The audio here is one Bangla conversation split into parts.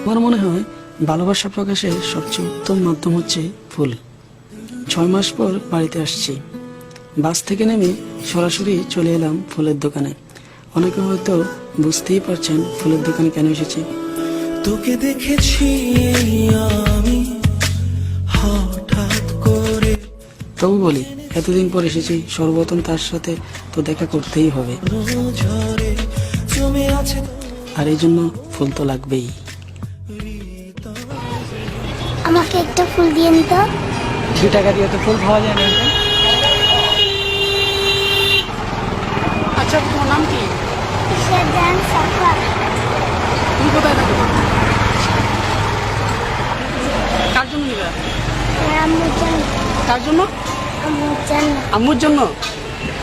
আমার মনে হয় ভালোবাসা প্রকাশের সবচেয়ে উত্তম মাধ্যম হচ্ছে ফুল। 6 মাস পর বাড়িতে আসছি। বাস থেকে নেমে সরাসরি চলে এলাম ফুলের দোকানে। অনেকে হয়তো বুঝতেই পারছেন ফুলের দোকানে কেন এসেছি। তোকে দেখেছি আমি হঠাৎ করে, তবু বলি, এতদিন পর এসেছি, সর্বপ্রথম তার সাথে তো দেখা করতেই হবে, ঝরে জমে আছে। আর এই জন্য ফুল তো লাগবেই। আমাকে একটা ফুল দিয়ে নিত। 2 টাকা দিয়ে তো ফুল পাওয়া যায় না। আচ্ছা, তোমার নাম কি? সেজান সাফা। তুমি কোথায় থাকো? কার জন্য নিবে? আম্মুর জন্য। কার জন্য? আম্মুর জন্য। আম্মুর জন্য।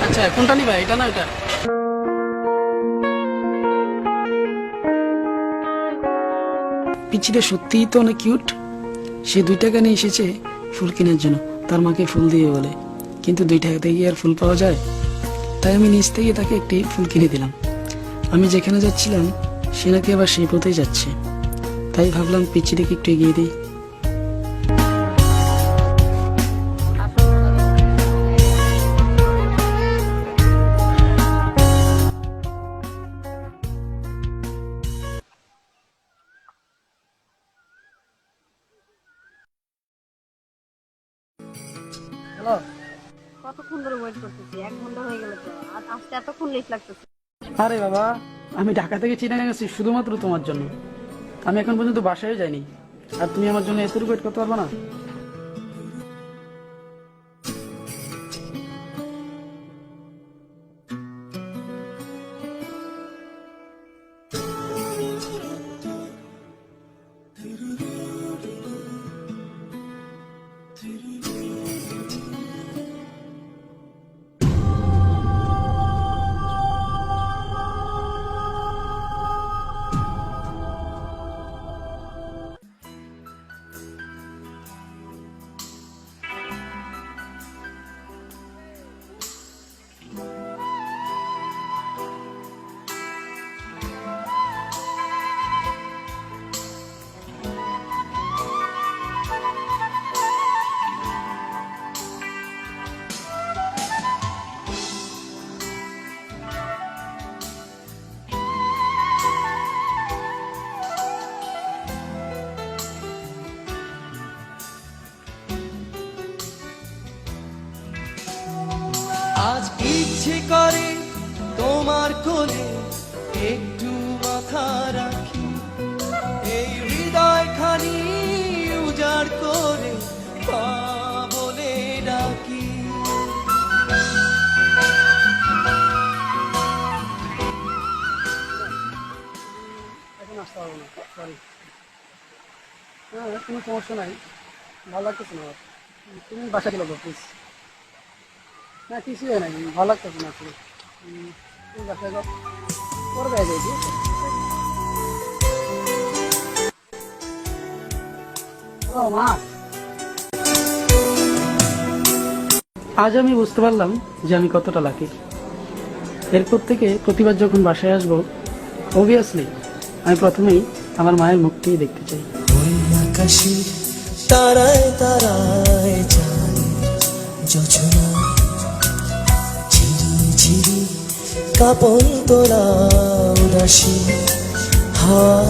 আচ্ছা, কোনটা নিবা, এটা না এটা? পিচিটা সত্যিই তো অনেক কিউট। সে 2 টাকা নিয়ে এসেছে ফুল কেনার জন্য, তার মাকে ফুল দিয়ে বলে। কিন্তু 2 টাকা থেকে আর ফুল পাওয়া যায়? তাই আমি নিজ থেকে তাকে একটি ফুল কিনে দিলাম। আমি যেখানে যাচ্ছিলাম সে নাকি আবার সেই পথেই যাচ্ছে, তাই ভাবলাম পিচিটাকে একটু এগিয়ে দিই। হ্যালো। কতক্ষণ ধরে ওয়েট করতেছি? 1 ঘন্টা হয়ে গেল তো, আর আসতে এতক্ষণ লেট লাগতেছে। আরে বাবা, আমি ঢাকা থেকে চিনে গেছি শুধুমাত্র তোমার জন্য। আমি এখন পর্যন্ত বাসায় যাইনি, আর তুমি আমার জন্য এতটুকু ওয়েট করতে পারবে না? আজ ইচ্ছে করে তোমার কোলে একটু মাথা রাখি, এই হৃদয় খানি উজাড় করে পা বলে ডাকি। এখন আসতে পারবো না, সরি। হ্যাঁ, কোনো সমস্যা নাই, ভালো লাগতেছে না আমার। তুমি বাসা গেলো প্লিজ। না, কিছুই হয় নাই, ভালো লাগতেছে না আসলে। তুমি বাসায় যাও, পরে দেখা যায়, ঠিক আছে? ও মা, আজ আমি বুঝতে পারলাম যে আমি কতটা লাকি। এরপর থেকে প্রতিবার যখন বাসায় আসবো, অবভিয়াসলি আমি প্রথমেই আমার মায়ের মুখটিই দেখতে চাই। ওই আকাশে তারায় তারায় যায় যোজনা, ঝিরি ঝিরি কাপন তোলা উদাসী হাওয়া